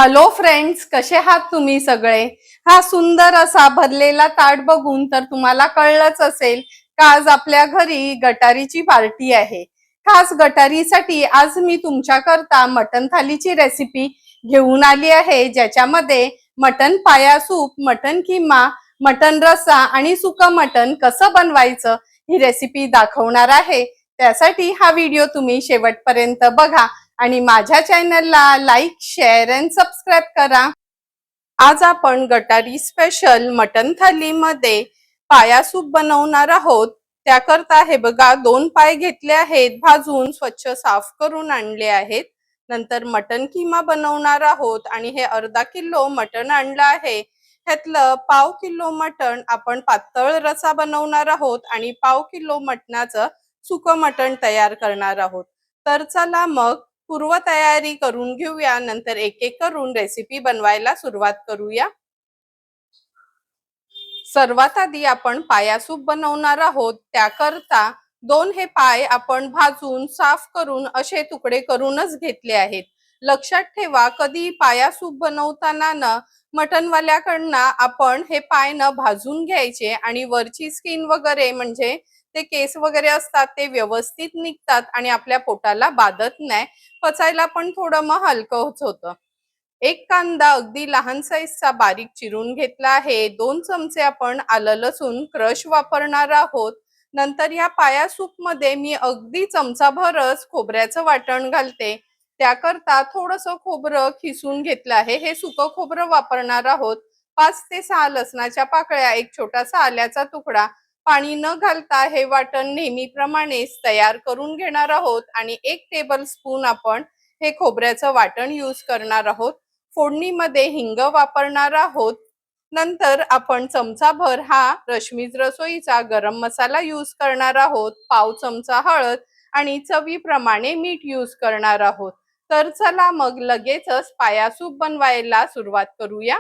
Hello friends, कसे आहात तुम्ही सगळे? हा सुंदर असा भरलेला ताट बघून तर तुम्हाला कळलंच असेल का आज आपल्या घरी गटारीची पार्टी आहे. खास गटारीसाठी आज मी तुमच्याकरता मटण थालीची रेसिपी घेऊन आली आहे, ज्याच्यामध्ये मटण पाया सूप, मटण किमा, मटण रस्सा आणि सुकं मटण कसं बनवायचं ही रेसिपी दाखवणार आहे. त्यासाठी हा व्हिडिओ तुम्ही शेवटपर्यंत बघा आणि माझ्या चॅनलला लाईक, शेअर अँड सबस्क्राईब करा. आज आपण गटारी स्पेशल मटन थालीमध्ये पाया सूप बनवणार आहोत. त्याकरता हे बघा 2 पाय घेतले आहेत, भाजून स्वच्छ साफ करून आणले आहेत. नंतर मटन किमा बनवणार आहोत आणि हे अर्धा किलो मटन आणलं आहे. ह्यातलं पाव किलो मटण आपण पातळ रसा बनवणार आहोत आणि पाव किलो मटणाचं सुकं मटण तयार करणार आहोत. तर चला मग पूर्वतयारी करून घेऊया, नंतर एक एक करून रेसिपी बनवायला सुरुवात करूया. सर्वात आधी आपण पाया सूप बनवणार आहोत. त्याकरता 2 हे पाय आपण भाजून साफ करून असे तुकडे करूनच घेतले आहेत. लक्षात ठेवा, कधी पाया सूप बनवताना ना मटणवाल्याकडनं आपण हे पाय न भाजून घ्यायचे आणि वरची स्किन वगैरे म्हणजे ते केस वगैरे असतात ते व्यवस्थित निघतात आणि आपल्या पोटाला बाधत नाही. पचायला पण थोडं मग हलकं होतं. एक कांदा अगदी लहान साईजचा बारीक चिरून घेतला आहे. 2 चमचे आपण आलं लसूण क्रश वापरणार आहोत. नंतर या पाया सूप मध्ये मी अगदी चमचाभरच खोबऱ्याचं वाटण घालते. त्याकरता थोडंसं खोबरं खिसून घेतलं आहे. हे सुकं खोबरं वापरणार आहोत. 5 ते 6 लसणाच्या पाकळ्या, एक छोटासा आल्याचा तुकडा. पाणी न घालता हे वाटण नेहमीप्रमाणेच तयार करून घेणार आहोत आणि 1 टेबलस्पून आपण हे खोबऱ्याचं वाटण यूज करणार आहोत. फोडणीमध्ये हिंग वापरणार आहोत. नंतर आपण चमचाभर हा रश्मीज रसोईचा गरम मसाला यूज करणार आहोत. पाव चमचा हळद आणि चवीप्रमाणे मीठ यूज करणार आहोत. तर चला मग लगेचच पाया सूप बनवायला सुरुवात करूया.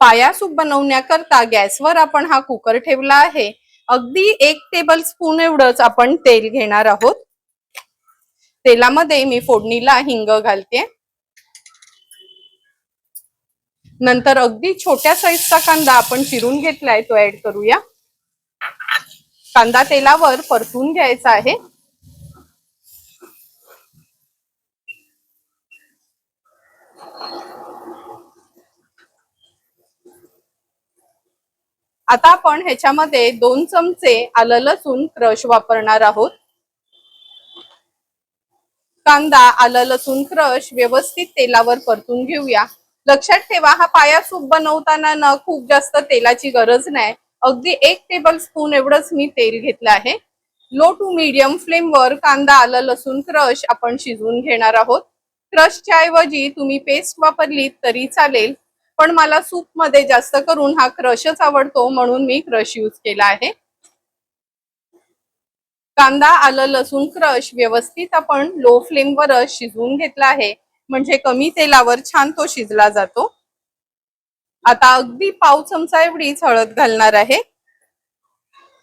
पाया सूप बनवण्याकरता गॅसवर आपण हा कुकर ठेवला आहे. अगदी 1 टेबलस्पून एवढंच आपण तेल घेणार आहोत. तेलामध्ये मी फोडणीला हिंग घालते. नंतर अगदी छोट्या साईजचा कांदा आपण चिरून घेतलाय तो ऍड करूया. कांदा तेलावर परतून घ्यायचा आहे. आता आपण ह्याच्यामध्ये 2 चमचे आलं लसूण क्रश वापरणार आहोत. कांदा, आलं लसूण क्रश व्यवस्थित तेलावर परतून घेऊया. लक्षात ठेवा, हा पाया सूप बनवताना ना खूप जास्त तेलाची गरज नाही. अगदी 1 टेबलस्पून एवढंच मी तेल घेतलं आहे. लो टू मीडियम फ्लेमवर कांदा, आलं लसूण क्रश आपण शिजवून घेणार आहोत. क्रशच्या ऐवजी तुम्ही पेस्ट वापरली तरी चालेल, पण मला सूप मध्ये जास्त करून हा क्रशच आवडतो म्हणून मी क्रश यूज केला आहे. कांदा, आलं लसूण क्रश व्यवस्थित आपण लो फ्लेमवर शिजवून घेतला आहे, म्हणजे कमी तेलावर छान तो शिजला जातो. आता अगदी पाव चमचा एवढीच हळद घालणार आहे.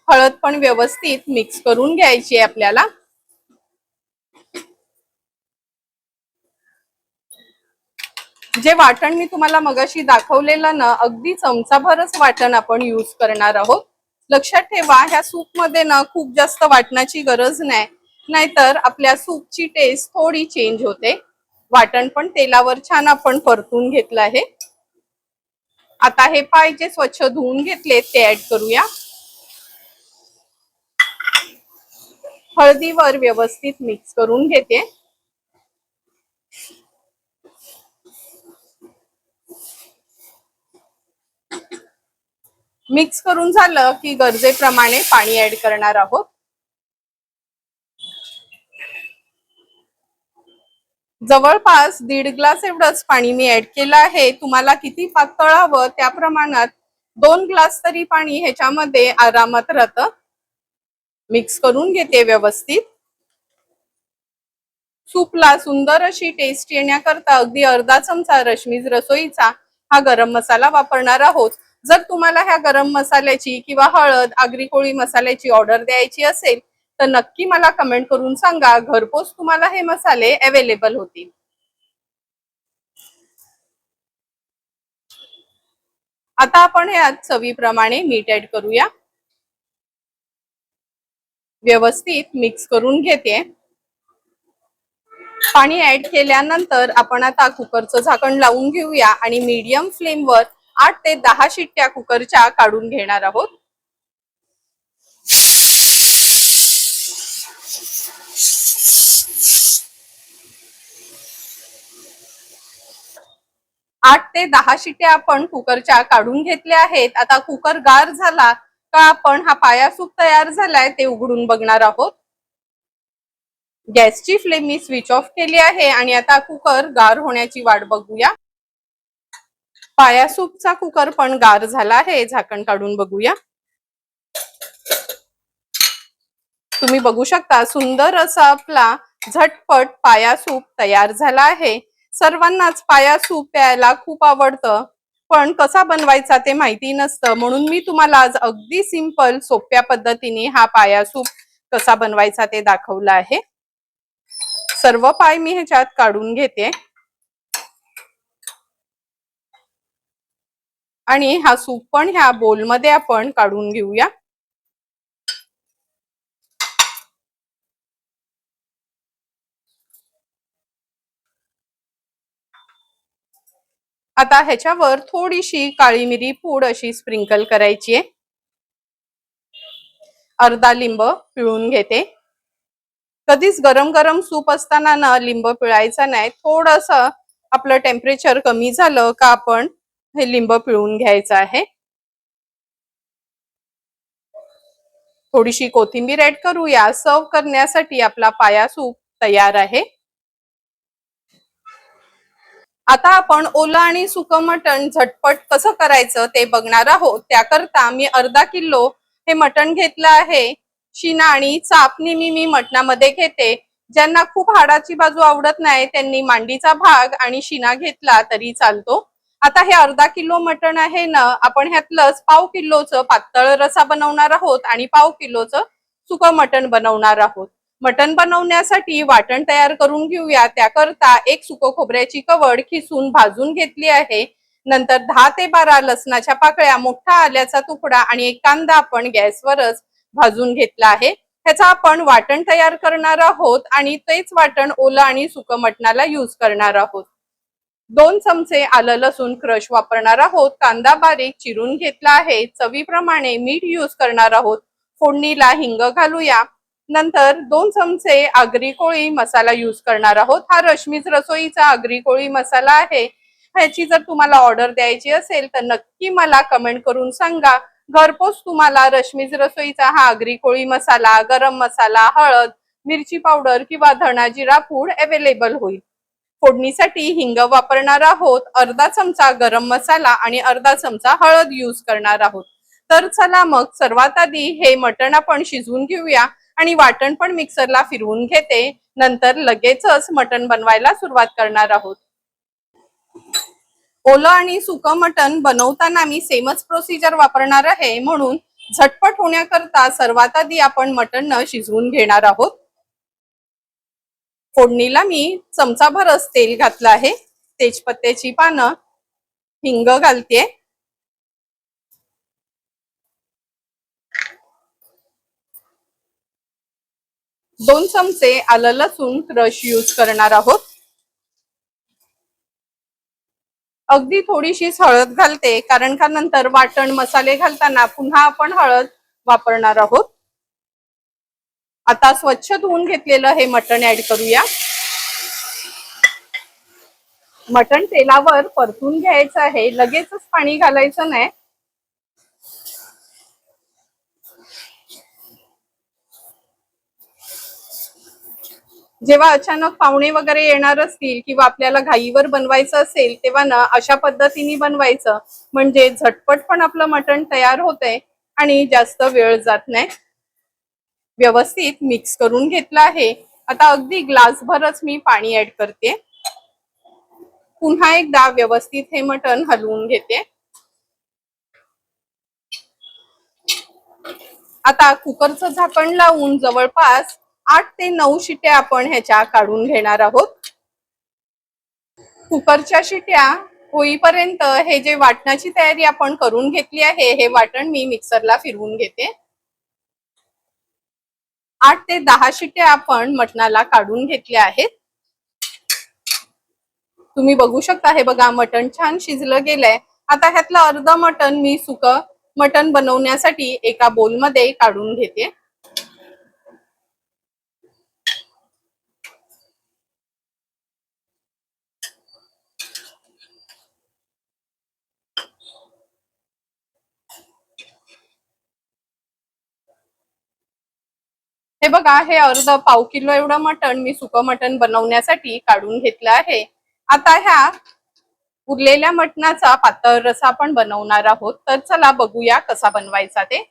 हळद पण व्यवस्थित मिक्स करून घ्यायची आपल्याला. जे वाटण मी तुम्हाला मगाशी दाखवलेलं ना, अगदी चमचाभरच वाटण आपण यूज करणार आहोत. लक्षात ठेवा, ह्या सूप मध्ये ना खूप जास्त वाटणाची गरज नाही, नाहीतर आपल्या सूपची टेस्ट थोडी चेंज होते. वाटण पण तेलावर छान आपण परतून घेतलं आहे. आता हे पाय जे स्वच्छ धुवून घेतले ते ऍड करूया. हळदीवर व्यवस्थित मिक्स करून घेते. मिक्स करून झालं की गरजेप्रमाणे पाणी ऍड करणार आहोत. जवळपास 1.5 ग्लास एवढंच पाणी मी ऍड केलं आहे. तुम्हाला किती पातळ हवं त्या प्रमाणात 2 ग्लास तरी पाणी ह्याच्यामध्ये आरामात राहतं. मिक्स करून घेते व्यवस्थित. सूपला सुंदर अशी टेस्ट येण्याकरता अगदी अर्धा चमचा रश्मीज रसोईचा हा गरम मसाला वापरणार आहोत. जर तुम्हाला ह्या गरम मसाल्याची किंवा हळद, आगरी कोळी मसाल्याची ऑर्डर द्यायची असेल तर नक्की मला कमेंट करून सांगा. घरपोच तुम्हाला हे मसाले अवेलेबल होतील. आता आपण यात चवीप्रमाणे मीठ ऍड करूया. व्यवस्थित मिक्स करून घेते. पाणी ऍड केल्यानंतर आपण आता कुकरचं झाकण लावून घेऊया आणि मीडियम फ्लेमवर 8 ते 10 शिट्ट्या कुकरच्या काढून घेणार आहोत. 8 ते 10 शिट्ट्या आपण कुकरच्या काढून घेतल्या आहेत. आता कुकर गार झाला का आपण हा पाया सूप तयार झालाय ते उघडून बघणार आहोत. गॅसची फ्लेम मी स्विच ऑफ केली आहे आणि आता कुकर गार होण्याची वाट बघूया. पाया सूपचा कुकर पण गार झाला आहे. झाकण काढून बघूया. तुम्ही बघू शकता सुंदर असा आपला झटपट पाया सूप तयार झाला आहे. सर्वांनाच पाया सूप प्यायला खूप आवडतं, पण कसा बनवायचा ते माहिती नसतं. म्हणून मी तुम्हाला आज अगदी सिंपल सोप्या पद्धतीने हा पाया सूप कसा बनवायचा ते दाखवला आहे. सर्व पाय मी ह्याच्यात काढून घेते आणि हा सूप पण ह्या बोलमध्ये आपण काढून घेऊया. आता ह्याच्यावर थोडीशी काळी मिरी पूड अशी स्प्रिंकल करायची आहे. अर्धा लिंब पिळून घेते. कधीच गरम गरम सूप असताना ना लिंब पिळायचा नाही. थोडंसं आपलं टेम्परेचर कमी झालं का आपण हे लिंब पिळून घ्यायचं आहे. थोडीशी कोथिंबीर ऍड करूया. सर्व करण्यासाठी आपला पाया सूप तयार आहे. आता आपण ओलं आणि सुकं मटण झटपट कसं करायचं ते बघणार आहोत. त्याकरता मी अर्धा किलो हे मटण घेतलं आहे. शिना आणि चाप नेहमी मी मटणामध्ये घेते. ज्यांना खूप हाडाची बाजू आवडत नाही त्यांनी मांडीचा भाग आणि शिना घेतला तरी चालतो. आता हे अर्धा किलो मटण आहे ना, आपण ह्यातलंच पाव किलोचं पातळ रसा बनवणार आहोत आणि पाव किलोचं सुकं मटण बनवणार आहोत. मटण बनवण्यासाठी वाटण तयार करून घेऊया. त्याकरता एक सुकं खोबऱ्याची कवड खिसून भाजून घेतली आहे. नंतर 10 ते 12 लसणाच्या पाकळ्या, मोठा आल्याचा तुकडा आणि एक कांदा आपण गॅसवरच भाजून घेतला आहे. ह्याचा आपण वाटण तयार करणार आहोत आणि तेच वाटण ओलं आणि सुकं मटणाला यूज करणार आहोत. 2 चमचे आलं लसूण क्रश वापरणार आहोत. कांदा बारीक चिरून घेतला आहे. चवीप्रमाणे मीठ यूज करणार आहोत. फोडणीला हिंग घालूया. नंतर 2 चमचे आगरी कोळी मसाला यूज करणार आहोत. हा रश्मीज रसोईचा आगरी कोळी मसाला आहे. ह्याची जर तुम्हाला ऑर्डर द्यायची असेल तर नक्की मला कमेंट करून सांगा. घरपोच तुम्हाला रश्मीज रसोईचा हा आगरी कोळी मसाला, गरम मसाला, हळद, मिरची पावडर किंवा धना जिरा पूड अवेलेबल होईल. फोडणीसाठी हिंग वापरणार आहोत. अर्धा चमचा गरम मसाला आणि अर्धा चमचा हळद यूज करणार आहोत. तर चला मग सर्वात आधी हे मटण आपण शिजवून घेऊया आणि वाटण पण मिक्सरला फिरवून घेते. नंतर लगेचच मटण बनवायला सुरुवात करणार आहोत. ओलं आणि सुकं मटण बनवताना मी सेमच प्रोसिजर वापरणार आहे, म्हणून झटपट होण्याकरता सर्वात आधी आपण मटण शिजवून घेणार आहोत. फोडणीला मी चमचाभरच तेल घातलं आहे. तेजपत्त्याची पानं, हिंग घालते. 2 चमचे आलं लसूण क्रश यूज करणार आहोत. अगदी थोडीशीच हळद घालते, कारण का नंतर वाटण मसाले घालताना पुन्हा आपण हळद वापरणार आहोत. आता स्वच्छ धुवून घेतलेलं हे मटण ऍड करूया. मटण तेलावर परतून घ्यायचं आहे. लगेचच पाणी घालायचं नाही. जेव्हा अचानक पाहुणे वगैरे येणार असतील किंवा आपल्याला घाईवर बनवायचं असेल तेव्हा ना अशा पद्धतीने बनवायचं, म्हणजे झटपट पण आपलं मटण तयार होतंय आणि जास्त वेळ जात नाही. व्यवस्थित मिक्स करून घेतलं आहे. आता अगदी ग्लासभरच मी पाणी ऍड करते. पुन्हा एकदा व्यवस्थित हे मटण हलवून घेते. आता कुकरचं झाकण लावून जवळपास 8 ते 9 शिट्या आपण ह्याच्या काढून घेणार आहोत। कुकरच्या शिट्या होईपर्यंत हे जे वाटणाची तयारी आपण करून घेतली आहे, हे वाटण मी मिक्सरला फिरवून घेते। 8 ते 10 शिट्या आपण मटणाला काढून घेतल्या आहेत। तुम्ही बघू शकता, हे बघा मटण छान शिजलं गेलंय। आता ह्यातलं अर्ध मटण मी सुकं मटण बनवण्यासाठी एका बोलमध्ये काढून घेते। हे बघा, हे अर्ध पाव किलो एवढं मटण मी सुकं मटण बनवण्यासाठी काढून घेतलं आहे। आता ह्या उरलेल्या मटणाचा पातळ रसा आपण बनवणार आहोत, तर चला बघूया कसा बनवायचा ते।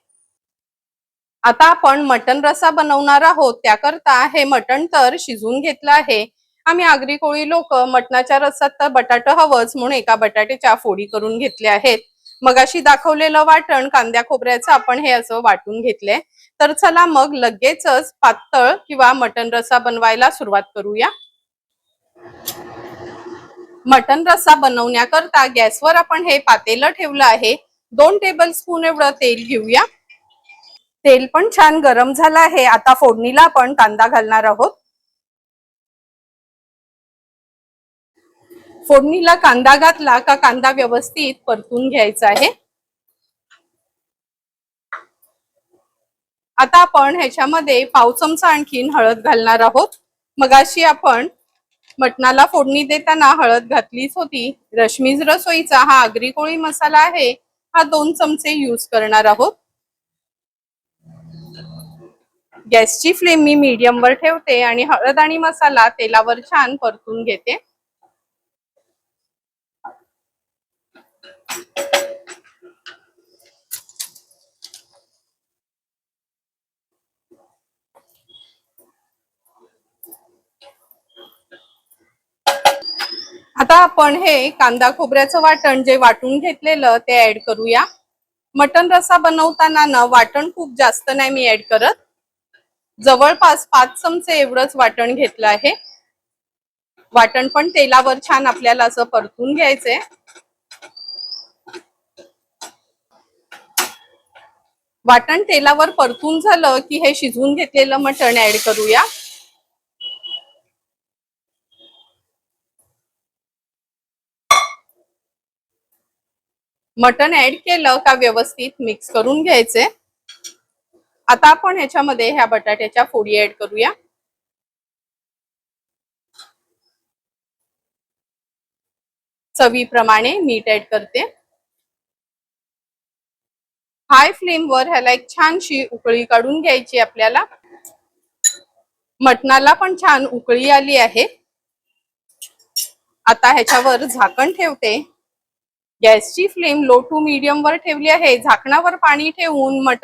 आता आपण मटण रसा बनवणार आहोत, त्याकरता हे मटण तर शिजवून घेतलं आहे। आम्ही आगरी कोळी लोक मटणाच्या रसात तर बटाटा हवंच म्हणून एका बटाट्याच्या फोडी करून घेतल्या आहेत। मगाशी दाखवलेलं वाटण कांद्या खोबऱ्याचं आपण हे असं वाटून घेतलंय। तर चला मग लगेचच पातळ किंवा मटण रसा बनवायला सुरुवात करूया। मटण रसा बनवण्याकरता गॅसवर आपण हे पातेलं ठेवलं आहे। 2 टेबलस्पून एवढं तेल घेऊया। तेल पण छान गरम झालं आहे। आता फोडणीला आपण कांदा घालणार आहोत। फोडणीला कांदा घातला का कांदा व्यवस्थित परतून घ्यायचा आहे। आता आपण ह्याच्यामध्ये पाव चमचा आणखीन हळद घालणार आहोत। मगाशी आपण मटणाला फोडणी देताना हळद घातलीच होती। रश्मीज रसोईचा हा आगरी कोळी मसाला आहे, हा 2 चमचे यूज करणार आहोत। गॅसची फ्लेम मी मीडियम वर ठेवते आणि हळद आणि मसाला तेलावर छान परतून घेते। आता आपण हे कांदा खोबऱ्याचं वाटण जे वाटून घेतलेलं ते ऍड करूया। मटण रसा बनवताना ना वाटण खूप जास्त नाही मी ऍड करत, जवळपास 5 चमचे एवढंच वाटण घेतलं आहे। वाटण पण तेलावर छान आपल्याला असं परतून घ्यायचंय। वाटण तेलावर परतून झालं की हे शिजवून घेतलेलं मटण ऍड करूया। मटण ऍड केलं का व्यवस्थित मिक्स करून घ्यायचे। आता आपण ह्याच्यामध्ये ह्या बटाट्याच्या फोडी ऍड करूया। चवीप्रमाणे मीठ ऍड करते। हाय फ्लेम वर ह्याला एक छानशी उकळी काढून घ्यायची आपल्याला। मटणाला पण छान उकळी आली आहे। आता ह्याच्यावर झाकण ठेवते। गॅसची फ्लेम लो टू मीडियम वर ठेवली आहे। झाकणावर पाणी ठेवून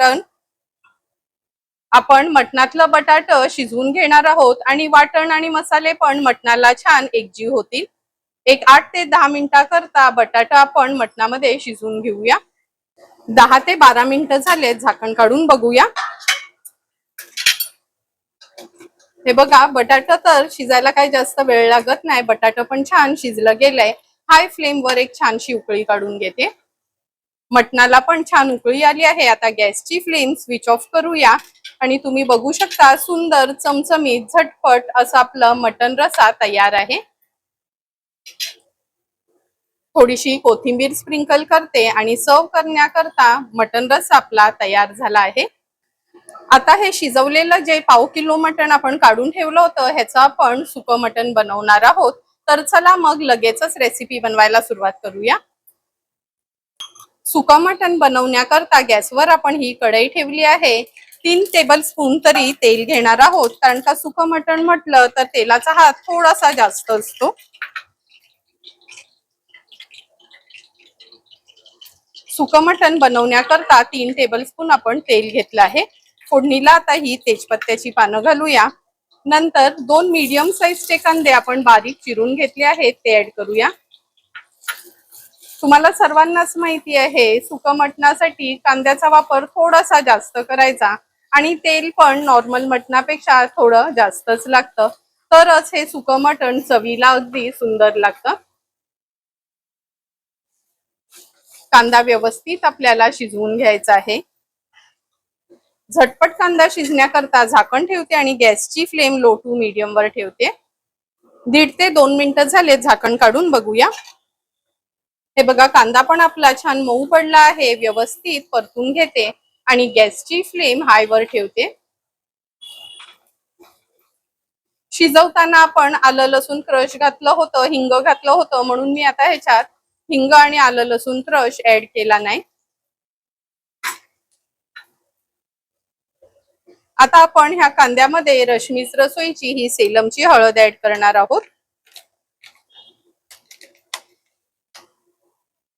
आपण मटणातलं बटाट शिजवून घेणार आहोत आणि वाटण आणि मसाले पण मटणाला छान एकजीव होतील। एक 8 ते 10 मिनिटाकरता बटाटा आपण मटणामध्ये शिजवून घेऊया। 10 ते 12 मिनिटं झाले, झाकण काढून बघूया। हे बघा, बटाटा तर शिजायला काही जास्त वेळ लागत नाही। बटाटा पण छान शिजलं गेलंय। हाय फ्लेम वर एक छानशी उकळी काढून घेते। मटणाला पण छान उकळी आली आहे। आता गॅसची फ्लेम स्विच ऑफ करूया आणि तुम्ही बघू शकता सुंदर चमचमीत झटपट असं आपलं मटण रसा तयार आहे। थोडीशी कोथिंबीर स्प्रिंकल करते आणि सर्व करण्याकरता मटण रसा आपला तयार झाला आहे। आता हे शिजवलेलं जे पाव किलो मटण आपण काढून ठेवलं होतं, ह्याचं आपण सुकं मटण बनवणार आहोत। तर चला मग लगेचच रेसिपी बनवायला सुरुवात करूया। सुकं मटण बनवण्याकरता गॅसवर आपण ही कढई ठेवली आहे। 3 टेबलस्पून तरी तेल घेणार आहोत, कारण का सुकं मटण म्हटलं तर तेलाचा हात थोडासा जास्त असतो। सुकं मटण बनवण्याकरता 3 टेबलस्पून आपण तेल घेतलं आहे। फोडणीला आता ही तेजपत्त्याची पानं घालूया। नंतर 2 मीडियम साइजचे कांदे आपण बारीक चिरून घेतले आहेत, ते ऍड करूया। तुम्हाला सर्वांनाच माहिती आहे, सुकं मटणासाठी कांद्याचा वापर थोडासा जास्त करायचा आणि तेल पण नॉर्मल मटणापेक्षा थोडं जास्तच लागतं, तरच हे सुकं मटण चवीला अगदी सुंदर लागतं. कांदा व्यवस्थित आपल्याला शिजवून घ्यायचा आहे. झटपट कांदा शिजण्याकरता झाकण ठेवते आणि गॅसची फ्लेम लो टू मीडियम वर ठेवते. 1.5 ते 2 मिनिटं झाले, झाकण काढून बघूया. हे बघा, कांदा पण आपला छान मऊ पडला आहे. व्यवस्थित परतून घेते आणि गॅसची फ्लेम हाय वर ठेवते. शिजवताना आपण आलं लसूण क्रश घातलं होतं, हिंग घातलं होतं, म्हणून मी आता ह्याच्यात हिंग आणि आलं लसूण क्रश ऍड केला नाही. आता आपण ह्या कांद्यामध्ये रश्मीच रसोईची ही सेलमची हळद ऍड करणार आहोत.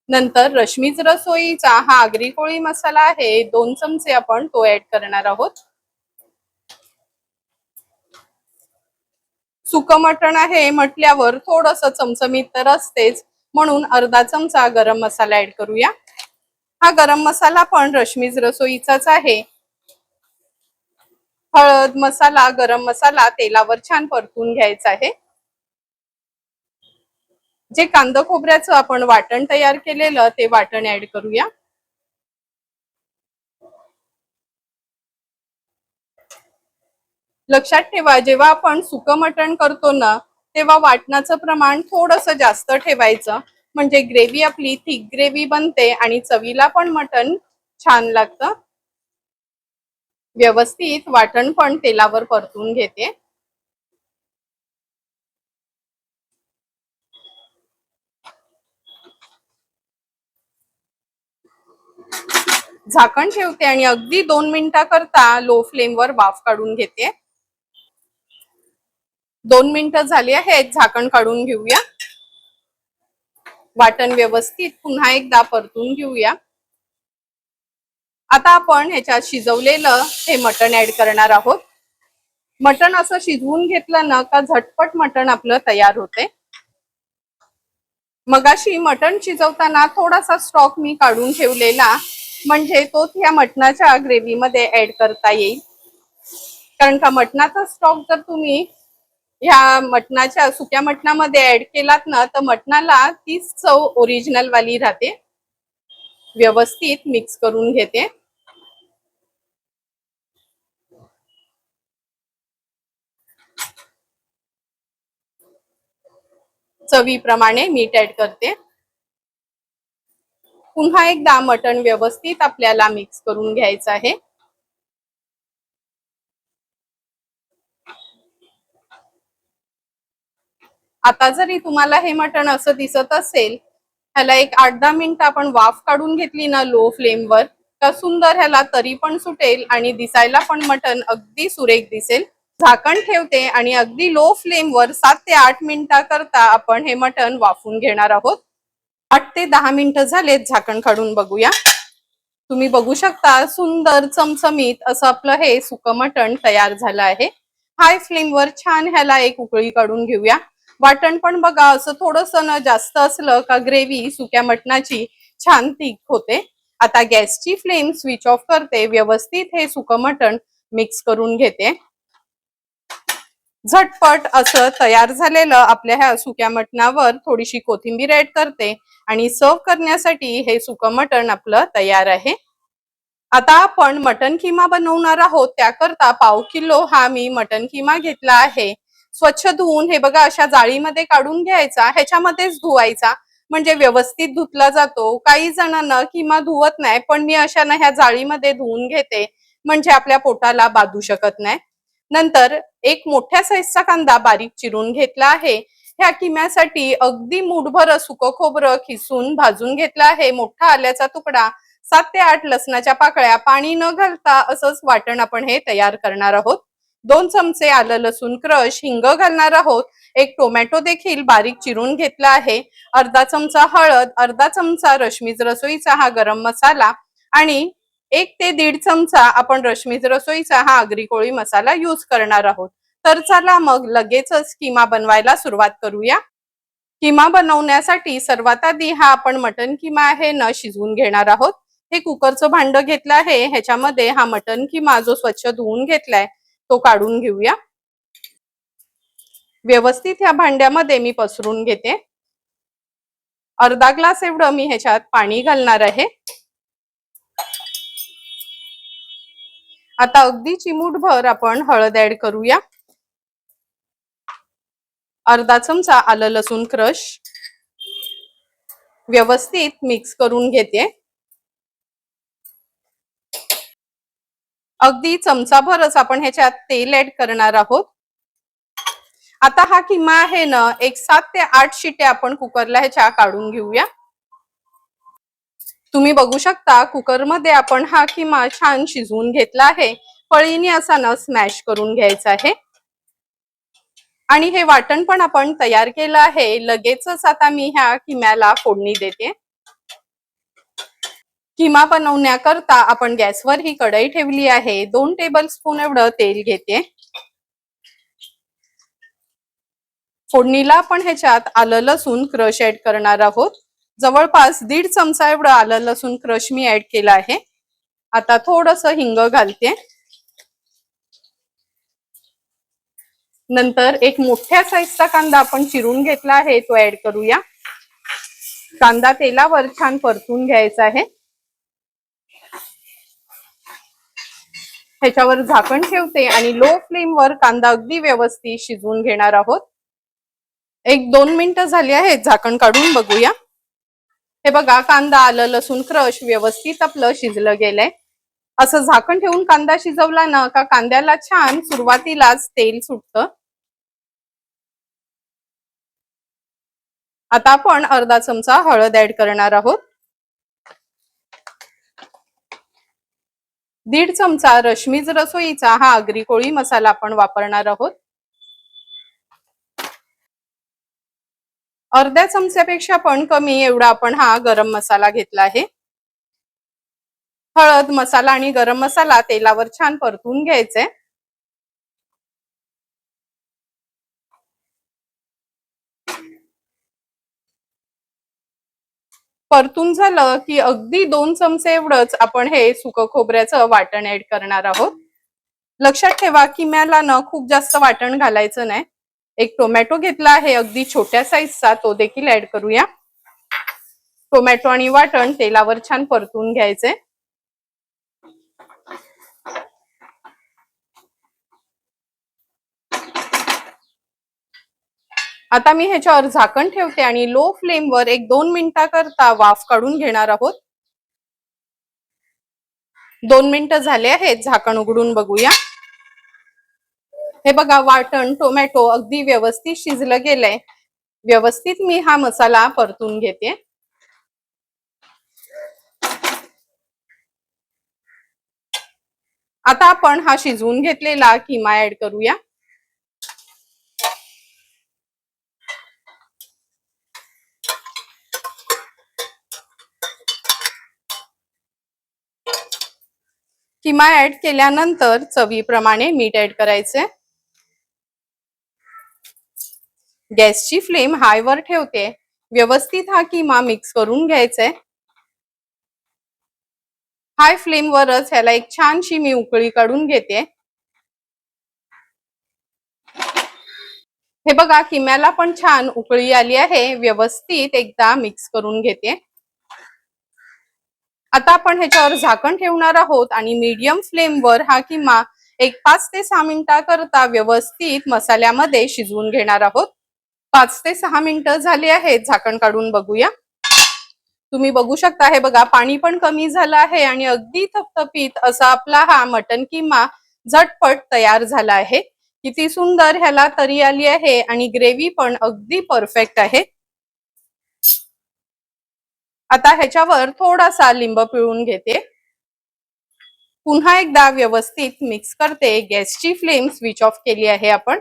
नंतर रश्मीच रसोईचा हा आगरी कोळी मसाला आहे, 2 चमचे आपण तो ऍड करणार आहोत. सुकं मटण आहे म्हटल्यावर थोडंसं चमचमीत तर असतेच, म्हणून अर्धा चमचा गरम मसाला ऍड करूया. हा गरम मसाला पण रश्मीच रसोईचाच आहे. हळद, मसाला, गरम मसाला तेलावर छान परतून घ्यायचा आहे. जे कांदा खोबऱ्याचं आपण वाटण तयार केलेलं ते वाटण ऍड करूया. लक्षात ठेवा, जेव्हा आपण सुकं मटण करतो ना, तेव्हा वाटणाचं प्रमाण थोडंसं जास्त ठेवायचं, म्हणजे ग्रेव्ही आपली थिक ग्रेव्ही बनते आणि चवीला पण मटण छान लागतं. व्यवस्थित वाटण पण तेलावर परतून घेते. झाकण ठेवते आणि अगदी 2 मिनिटाकरता लो फ्लेमवर वाफ काढून घेते. 2 मिनिटं झाली आहेत, झाकण काढून घेऊया. वाटण व्यवस्थित पुन्हा एकदा परतून घेऊया. आता आपण ह्याच्यात शिजवलेलं हे मटण ऍड करणार आहोत. मटण असं शिजवून घेतलं ना का झटपट मटण आपलं तयार होते. मगाशी मटण शिजवताना थोडासा स्टॉक मी काढून ठेवलेला, म्हणजे तो ह्या मटणाच्या ग्रेव्ही मध्ये ऍड करता येईल. कारण का मटणाचा स्टॉक जर तुम्ही ह्या मटणाच्या सुक्या मटणामध्ये ऍड केलात ना, तर मटणाला तीच चव ओरिजिनल वाली राहते. व्यवस्थित मिक्स करून घेते. चवीप्रमाणे मीठ ऍड करते. पुन्हा एकदा मटण व्यवस्थित आपल्याला मिक्स करून घ्यायचं आहे. आता जरी तुम्हाला हे मटण असं दिसत असेल, ह्याला एक 8-10 मिनिटं आपण वाफ काढून घेतली ना लो फ्लेमवर, तर सुंदर ह्याला तरी पण सुटेल आणि दिसायला पण मटण अगदी सुरेख दिसेल. झाकण ठेवते आणि अगदी लो फ्लेमवर 7 ते 8 मिनिटाकरता आपण हे मटण वाफून घेणार आहोत. 8 ते 10 मिनिटं झालेत, झाकण काढून बघूया. तुम्ही बघू शकता, सुंदर चमचमीत असं आपलं हे सुकं मटण तयार झालं आहे. हाय फ्लेमवर छान ह्याला एक उकळी काढून घेऊया. वाटण पण बघा, असं थोडंसं न जास्त असलं का ग्रेव्ही सुक्या मटणाची छान थिक होते. आता गॅसची फ्लेम स्विच ऑफ करते. व्यवस्थित हे सुकं मटण मिक्स करून घेते. झटपट असं तयार झालेलं आपल्या ह्या सुक्या मटणावर थोडीशी कोथिंबीर ऍड करते आणि सर्व करण्यासाठी हे सुकं मटण आपलं तयार आहे. आता आपण मटन खिमा बनवणार आहोत. त्याकरता 1/2 किलो हा मी मटन खिमा घेतला आहे. स्वच्छ धुवून हे बघा अशा जाळीमध्ये काढून घ्यायचा. ह्याच्यामध्येच धुवायचा, म्हणजे व्यवस्थित धुतला जातो. काही जणांना खिमा धुवत नाही, पण मी अशा ना ह्या जाळीमध्ये धुवून घेते, म्हणजे आपल्या पोटाला बाधू शकत नाही. नंतर एक मोठ्या साईजचा कांदा बारीक चिरून घेतला आहे. ह्या किम्यासाठी अगदी मूठभर सुकं खोबरं खिसून भाजून घेतलं आहे. मोठा आल्याचा तुकडा, 7 ते 8 लसणाच्या पाकळ्या, पाणी न घालता असंच वाटण आपण हे तयार करणार आहोत. 2 चमचे आलं लसूण क्रश, हिंग घालणार आहोत. एक टोमॅटो देखील बारीक चिरून घेतला आहे. अर्धा चमचा हळद, अर्धा चमचा रश्मीच रसोईचा हा गरम मसाला आणि 1 ते 1.5 चमचा आपण रश्मीच रसोईचा हा आगरी कोळी मसाला यूज करणार आहोत. तर चला मग लगेचच किमा बनवायला सुरुवात करूया. किमा बनवण्यासाठी सर्वात आधी हा आपण मटन किमा आहे ना शिजवून घेणार आहोत। हे कुकरचं भांड घेतलं आहे, ह्याच्यामध्ये हा मटन किमा जो स्वच्छ धुवून घेतलाय तो काढून घेऊया। व्यवस्थित ह्या भांड्यामध्ये मी पसरून घेते। अर्धा ग्लास एवढं मी ह्याच्यात पाणी घालणार आहे। आता अगदी चिमूटभर आपण हळद ऍड करूया। अर्धा चमचा आलं लसूण क्रश व्यवस्थित मिक्स करून घेते। अगदी चमचाभरच आपण ह्याच्यात तेल ऍड करणार आहोत। आता हा किमा आहे ना एक 7 ते 8 शिट्या आपण कुकरला ह्याच्या काढून घेऊया। तुम्ही बघू शकता कुकरमध्ये आपण हा किमा छान शिजवून घेतला आहे। पळीने असा न स्मॅश करून घ्यायचा आहे। आणि हे वाटण पण आपण तयार केलं आहे। लगेचच आता मी ह्या किम्याला फोडणी देते। किमा बनवण्याकरता आपण गॅसवर ही कढई ठेवली आहे। 2 टेबलस्पून एवढं तेल घेते। फोडणीला आपण ह्याच्यात आलं लसूण क्रश ऍड करणार आहोत। जवळपास 1.5 चमचा एवढं आलं लसूण क्रश मी ऍड केला आहे। आता थोडंसं हिंग घालते। नंतर एक मोठ्या साईजचा कांदा आपण चिरून घेतला आहे तो ऍड करूया। कांदा तेलावर छान परतून घ्यायचा आहे। ह्याच्यावर झाकण ठेवते आणि लो फ्लेमवर कांदा अगदी व्यवस्थित शिजवून घेणार आहोत। 1-2 मिनिटं झाली आहेत, झाकण काढून बघूया। हे बघा कांदा आलं लसूण क्रश व्यवस्थित आपलं शिजलं गेलंय। असं झाकण ठेवून कांदा शिजवला ना का कांद्याला छान सुरुवातीलाच तेल सुटतं। आता आपण अर्धा चमचा हळद ऍड करणार आहोत। 1.5 चमचा रश्मीज रसोईचा हा आगरी कोळी मसाला आपण वापरणार आहोत। अर्ध्या चमच्यापेक्षा पण कमी एवढा आपण हा गरम मसाला घेतला आहे। हळद मसाला आणि गरम मसाला तेलावर छान परतून घ्यायचे। परतून झालं की अगदी 2 चमचे एवढंच आपण हे सुकं खोबऱ्याचं वाटण ऍड करणार आहोत। लक्षात ठेवा किम्याला न खूप जास्त वाटण घालायचं नाही। एक टोमॅटो घेतला आहे अगदी छोट्या साईजचा, तो देखील ऍड करूया। टोमॅटो आणि वाटण तेलावर छान परतून घ्यायचे। आता मी ह्याच्यावर झाकण ठेवते आणि लो फ्लेमवर 1-2 मिनिटाकरता वाफ काढून घेणार आहोत। 2 मिनिटं झाले आहेत, झाकण उघडून बघूया। हे बघा वाटण टोमॅटो अगदी व्यवस्थित शिजलं गेलंय। व्यवस्थित मी हा मसाला परतून घेते। आता आपण हा शिजवून घेतलेला किमा ऍड करूया। किमा ऍड केल्यानंतर चवीप्रमाणे मीठ ऍड करायचे। गॅसची फ्लेम हाय वर ठेवते। व्यवस्थित हा किमा मिक्स करून घ्यायचे। हाय फ्लेम वरच ह्याला एक छानशी मी उकळी काढून घेते। हे बघा किम्याला पण छान उकळी आली आहे। व्यवस्थित एकदा मिक्स करून घेते। आता आपण ह्याच्यावर झाकण ठेवणार आहोत आणि मीडियम फ्लेमवर हा किमा एक 5 ते 6 मिनिटाकरता व्यवस्थित मसाल्यामध्ये शिजवून घेणार आहोत। 5 ते 6 मिनिटं झाली आहेत, झाकण काढून बघूया। तुम्ही बघू शकता हे बघा पाणी पण कमी झालं आहे आणि अगदी थपथपीत असा आपला हा मटन किमा झटपट तयार झाला आहे। किती सुंदर ह्याला तरी आली आहे आणि ग्रेव्ही पण अगदी परफेक्ट आहे। आता ह्याच्यावर थोडासा लिंब पिळून घेते। पुन्हा एकदा व्यवस्थित मिक्स करते। गॅसची फ्लेम स्विच ऑफ केली आहे आपण।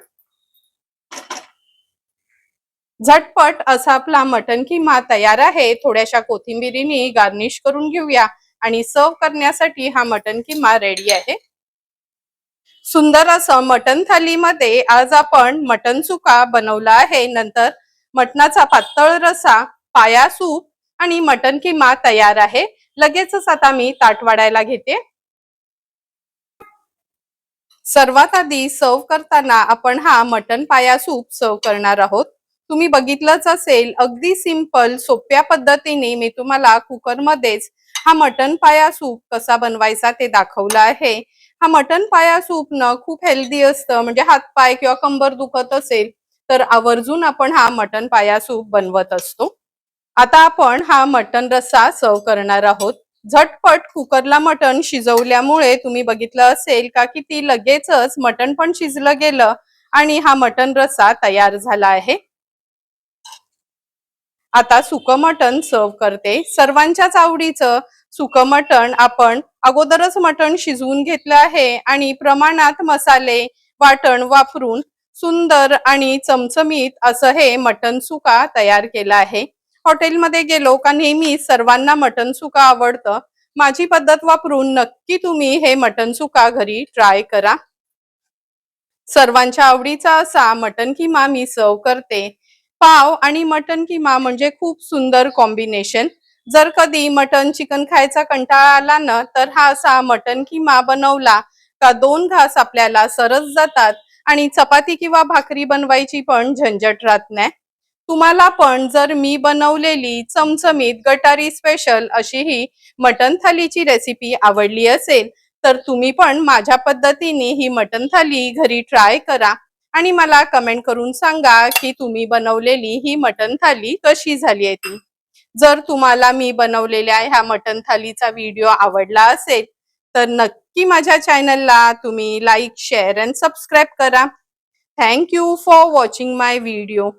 झटपट असा आपला मटन किमा तयार आहे। थोड्याशा कोथिंबिरीने गार्निश करून घेऊया आणि सर्व करण्यासाठी हा मटन किमा रेडी आहे। सुंदर असं मटन थालीमध्ये आज आपण मटन सुका बनवला आहे। नंतर मटणाचा पातळ रसा, पाया सूप आणि मटण किमा तयार आहे. लगेचच आता मी ताट वाढायला घेते. सर्वात आधी सर्व करताना आपण हा मटण पाया सूप सर्व करणार आहोत. तुम्ही बघितलंच असेल, अगदी सिंपल सोप्या पद्धतीने मी तुम्हाला कुकर मध्येच हा मटण पाया सूप कसा बनवायचा ते दाखवलं आहे. हा मटण पाया सूप न खूप हेल्दी असतं, म्हणजे हातपाय किंवा कंबर दुखत असेल तर आवर्जून आपण हा मटण पाया सूप बनवत असतो. आता आपण हा मटण रस्सा सर्व करणार आहोत. झटपट कुकरला मटण शिजवल्यामुळे तुम्ही बघितलं असेल का किती लगेचच मटण पण शिजलं गेलं आणि हा मटण रस्सा तयार झाला आहे. आता सुकं मटण सर्व करते. सर्वांच्याच आवडीचं सुकं मटण आपण अगोदरच मटण शिजवून घेतलं आहे आणि प्रमाणात मसाले वाटण वापरून सुंदर आणि चमचमीत असं हे मटण सुका तयार केलं आहे. हॉटेलमध्ये गेलो का नेहमी सर्वांना मटण सुका आवडतं. माझी पद्धत वापरून नक्की तुम्ही हे मटण सुका घरी ट्राय करा. सर्वांच्या आवडीचा असा मटण किमा मी सर्व करते. पाव आणि मटण किमा म्हणजे खूप सुंदर कॉम्बिनेशन. जर कधी मटण चिकन खायचा कंटाळा आला ना, तर हा असा मटण किमा बनवला का 2 घास आपल्याला सरस जातात आणि चपाती किंवा भाकरी बनवायची पण झंझट राहत नाही. तुम्हाला पण जर मी बनवलेली चमचमीत गटारी स्पेशल अशी ही मटण थालीची रेसिपी आवडली असेल तर तुम्ही पण माझ्या पद्धतीने ही मटण थाली घरी ट्राय करा आणि मला कमेंट करून सांगा की तुम्ही बनवलेली ही मटण थाली कशी झाली आहे ती. जर तुम्हाला मी बनवलेल्या ह्या मटण थालीचा व्हिडिओ आवडला असेल तर नक्की माझ्या चॅनलला तुम्ही लाईक शेअर अँड सबस्क्राईब करा. Thank you for watching my video.